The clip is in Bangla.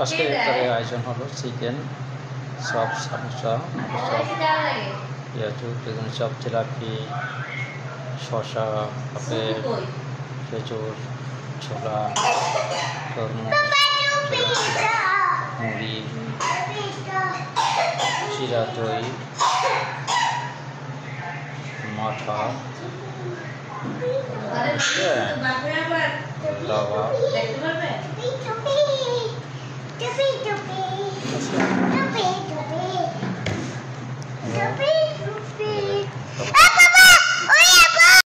আজকে ইফতারের আয়োজন হলো চিকেন, চপ, সামোসা, চপ, পেঁয়াজু, বেগুন চপ, জিলাপি, শসা, আপেল, খেজুর, ছোলা, তরমুজ, মুড়ি, চিরা, দই, মাঠা, লাভা।